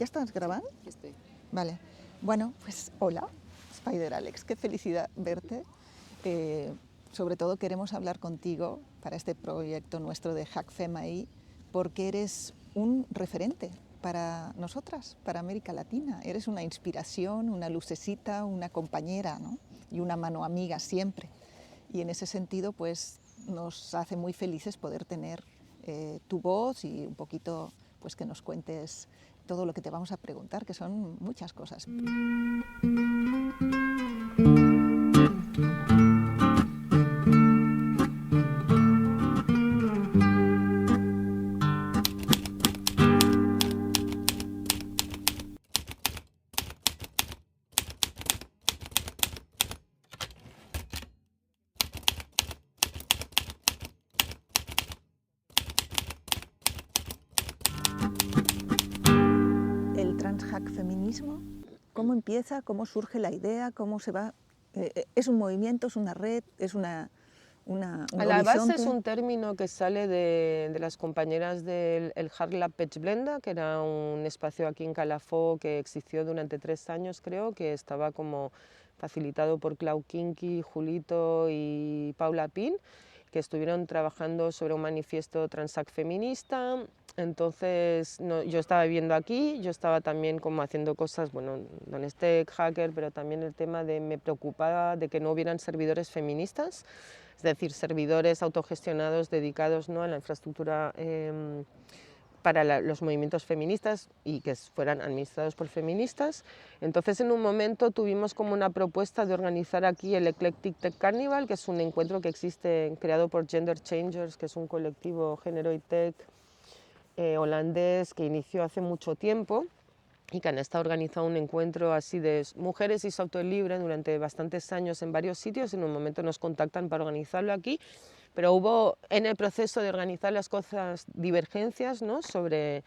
¿Ya estás grabando? Estoy. Vale. Bueno, pues hola, Spider Alex, qué felicidad verte. Sobre todo queremos hablar contigo para este proyecto nuestro de Hack FEMAI, porque eres un referente para nosotras, para América Latina. Eres una inspiración, una lucecita, una compañera, ¿no? Y una mano amiga siempre. Y en ese sentido, pues nos hace muy felices poder tener tu voz y un poquito, pues que nos cuentes todo lo que te vamos a preguntar, que son muchas cosas. El transhack feminismo, ¿cómo empieza? ¿Cómo surge la idea? ¿Cómo se va? ¿Es un movimiento? ¿Es una red? ¿Es un A la horizonte? base es un término que sale de las compañeras del Hard Lab Pechblenda, que era un espacio aquí en Calafó que existió durante 3 años, creo, que estaba como facilitado por Clau Kinky, Julito y Paula Pin, que estuvieron trabajando sobre un manifiesto transhack feminista. Entonces yo estaba viviendo aquí, yo estaba también como haciendo cosas, bueno, con este hacker, pero también el tema de me preocupaba de que no hubieran servidores feministas, es decir, servidores autogestionados dedicados, ¿no?, a la infraestructura para los movimientos feministas y que fueran administrados por feministas. Entonces en un momento tuvimos como una propuesta de organizar aquí el Eclectic Tech Carnival, que es un encuentro que existe creado por Gender Changers, que es un colectivo género y tech holandés que inició hace mucho tiempo y que han estado organizando un encuentro así de mujeres y software libre durante bastantes años en varios sitios. En un momento nos contactan para organizarlo aquí, pero hubo en el proceso de organizar las cosas divergencias, ¿no?, sobre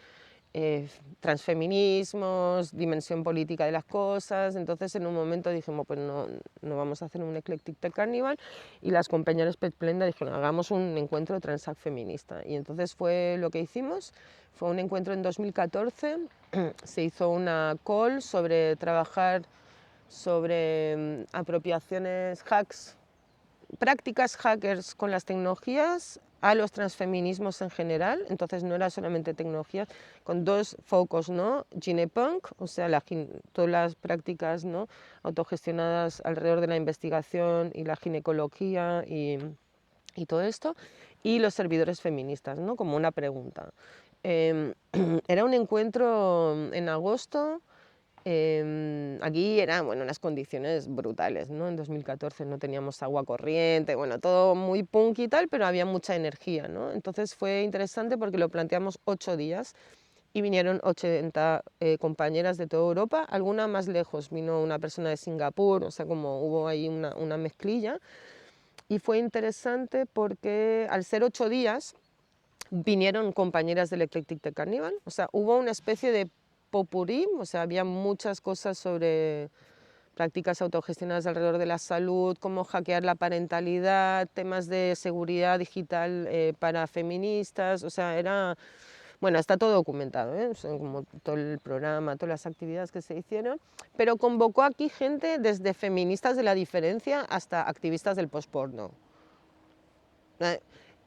transfeminismos, dimensión política de las cosas. Entonces en un momento dijimos, pues no vamos a hacer un Eclectic Tech Carnival, y las compañeras Pechblenda dijeron, hagamos un encuentro transhack feminista, y entonces fue lo que hicimos. Fue un encuentro en 2014, se hizo una call sobre trabajar sobre apropiaciones, hacks, prácticas hackers con las tecnologías a los transfeminismos en general. Entonces no era solamente tecnologías, con 2 focos, ¿no? Ginepunk, o sea, todas las prácticas, ¿no?, autogestionadas alrededor de la investigación y la ginecología y todo esto, y los servidores feministas, ¿no?, como una pregunta. Era un encuentro en agosto. Aquí eran, bueno, unas condiciones brutales, ¿no? En 2014 no teníamos agua corriente, bueno, todo muy punk y tal, pero había mucha energía, ¿no? Entonces fue interesante porque lo planteamos 8 días y vinieron 80 compañeras de toda Europa, alguna más lejos, vino una persona de Singapur, o sea, como hubo ahí una mezclilla. Y fue interesante porque al ser 8 días vinieron compañeras del Eclectic Tech Carnival, o sea, hubo una especie de popurrí, o sea, había muchas cosas sobre prácticas autogestionadas alrededor de la salud, cómo hackear la parentalidad, temas de seguridad digital para feministas, o sea, bueno, está todo documentado, ¿eh? O sea, como todo el programa, todas las actividades que se hicieron, pero convocó aquí gente desde feministas de la diferencia hasta activistas del postporno.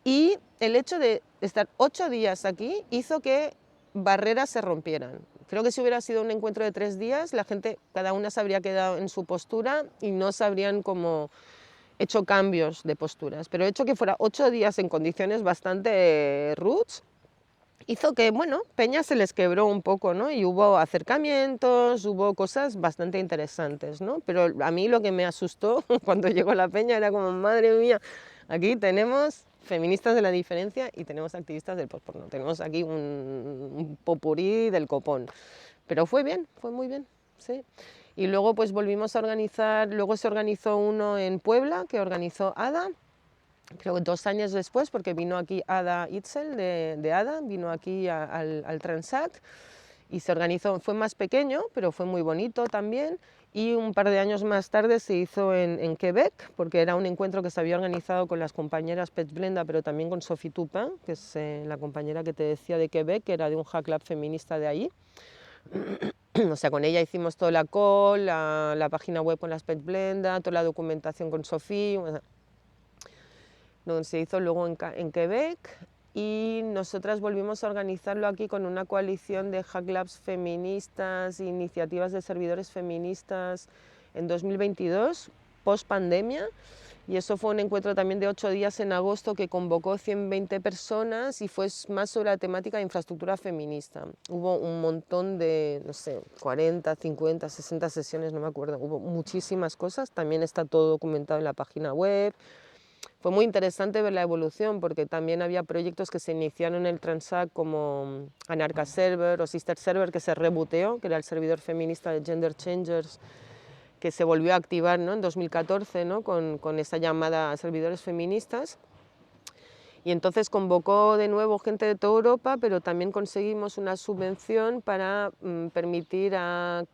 Y el hecho de estar 8 días aquí hizo que barreras se rompieran. Creo que si hubiera sido un encuentro de 3 días, la gente, cada una se habría quedado en su postura y no se habrían como hecho cambios de posturas. Pero el hecho que fuera 8 días en condiciones bastante roots hizo que, bueno, Peña se les quebró un poco, ¿no? Y hubo acercamientos, hubo cosas bastante interesantes, ¿no? Pero a mí lo que me asustó cuando llegó la Peña era como, madre mía, aquí tenemos feministas de la diferencia y tenemos activistas del postporno. Tenemos aquí un popurrí del copón. Pero fue bien, fue muy bien, sí. Y luego pues volvimos a organizar, luego se organizó uno en Puebla, que organizó Ada, creo que 2 años después, porque vino aquí Ada Itzel de Ada, vino aquí al Transact y se organizó, fue más pequeño, pero fue muy bonito también. Y un par de años más tarde se hizo en Quebec, porque era un encuentro que se había organizado con las compañeras Pechblenda, pero también con Sophie Toupin, que es la compañera que te decía de Quebec, que era de un hack lab feminista de allí. O sea, con ella hicimos toda la call, la página web con la Spetblenda, toda la documentación con Sofía, o sea, se hizo luego en Quebec, y nosotras volvimos a organizarlo aquí con una coalición de Hack Labs feministas e iniciativas de servidores feministas en 2022, post pandemia. Y eso fue un encuentro también de 8 días en agosto que convocó 120 personas y fue más sobre la temática de infraestructura feminista. Hubo un montón de, no sé, 40, 50, 60 sesiones, no me acuerdo, hubo muchísimas cosas, también está todo documentado en la página web. Fue muy interesante ver la evolución porque también había proyectos que se iniciaron en el Transact como Anarcha Server o Sister Server, que se reboteó, que era el servidor feminista de Gender Changers, que se volvió a activar, ¿no?, en 2014, ¿no?, con esa llamada a servidores feministas. Y entonces convocó de nuevo gente de toda Europa, pero también conseguimos una subvención para permitir a,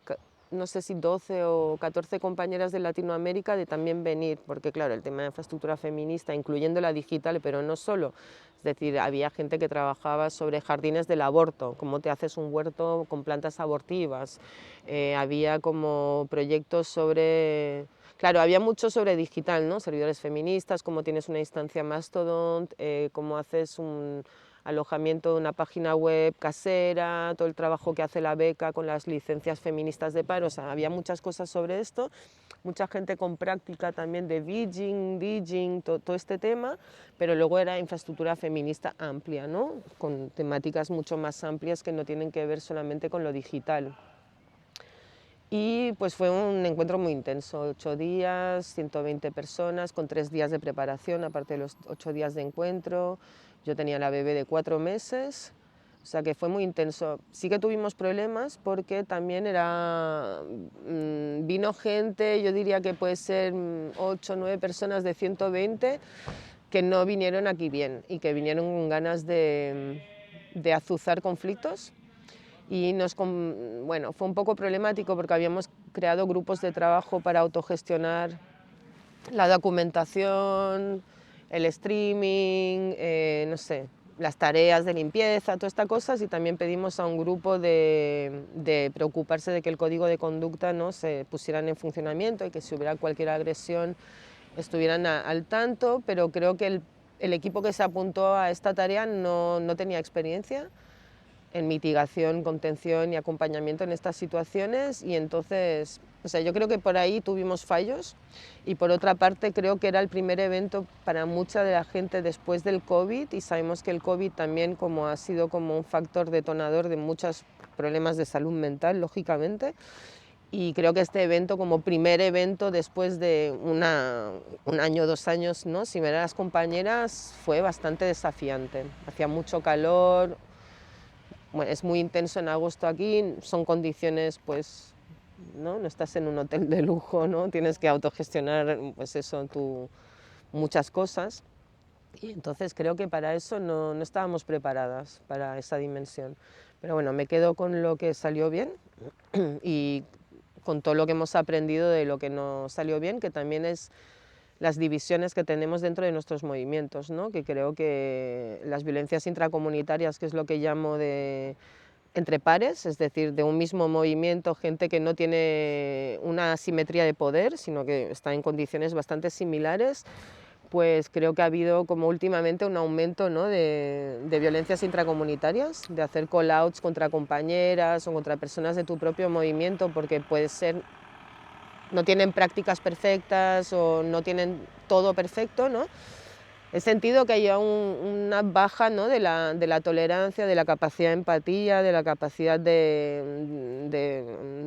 no sé si 12 o 14 compañeras de Latinoamérica de también venir, porque claro, el tema de infraestructura feminista, incluyendo la digital, pero no solo. Es decir, había gente que trabajaba sobre jardines del aborto, cómo te haces un huerto con plantas abortivas. Había como proyectos sobre... Claro, había mucho sobre digital, ¿no? Servidores feministas, cómo tienes una instancia Mastodon, cómo haces un alojamiento de una página web casera, todo el trabajo que hace la beca con las licencias feministas de paro. O sea, había muchas cosas sobre esto, mucha gente con práctica también de DJing, todo este tema, pero luego era infraestructura feminista amplia, ¿no?, con temáticas mucho más amplias que no tienen que ver solamente con lo digital. Y pues fue un encuentro muy intenso, 8 días, 120 personas, con 3 días de preparación, aparte de los 8 días de encuentro. Yo tenía la bebé de 4 meses, o sea que fue muy intenso. Sí que tuvimos problemas porque también vino gente, yo diría que puede ser 8 o 9 personas de 120 que no vinieron aquí bien y que vinieron con ganas de azuzar conflictos. Y bueno, fue un poco problemático porque habíamos creado grupos de trabajo para autogestionar la documentación, el streaming, no sé, las tareas de limpieza, todas estas cosas, y también pedimos a un grupo de preocuparse de que el código de conducta no se pusieran en funcionamiento y que si hubiera cualquier agresión estuvieran al tanto, pero creo que el equipo que se apuntó a esta tarea no tenía experiencia en mitigación, contención y acompañamiento en estas situaciones, y entonces, o sea, yo creo que por ahí tuvimos fallos, y por otra parte creo que era el primer evento para mucha de la gente después del COVID, y sabemos que el COVID también como ha sido como un factor detonador de muchos problemas de salud mental, lógicamente, y creo que este evento como primer evento después de un año, 2 años, ¿no?, sin ver a las compañeras, fue bastante desafiante. Hacía mucho calor. Bueno, es muy intenso en agosto aquí, son condiciones, pues, no estás en un hotel de lujo, ¿no? Tienes que autogestionar, pues eso, muchas cosas, y entonces creo que para eso no estábamos preparadas para esa dimensión. Pero bueno, me quedo con lo que salió bien y con todo lo que hemos aprendido de lo que no salió bien, que también es las divisiones que tenemos dentro de nuestros movimientos, ¿no?, que creo que las violencias intracomunitarias, que es lo que llamo de entre pares, es decir, de un mismo movimiento, gente que no tiene una asimetría de poder, sino que está en condiciones bastante similares, pues creo que ha habido como últimamente un aumento, ¿no?, de violencias intracomunitarias, de hacer call-outs contra compañeras o contra personas de tu propio movimiento, porque puede ser no tienen prácticas perfectas o no tienen todo perfecto, ¿no? He sentido que haya una baja, ¿no?, de la tolerancia, de la capacidad de empatía, de la capacidad de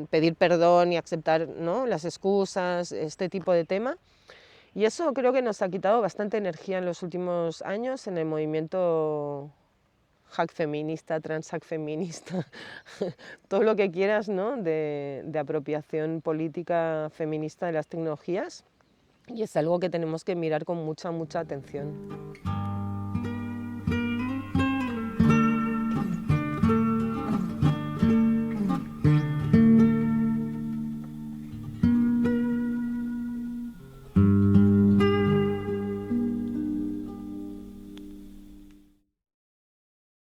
pedir perdón y aceptar, ¿no?, las excusas, este tipo de tema. Y eso creo que nos ha quitado bastante energía en los últimos años en el movimiento hack feminista, transhack feminista, todo lo que quieras, ¿no?, de apropiación política feminista de las tecnologías, y es algo que tenemos que mirar con mucha atención.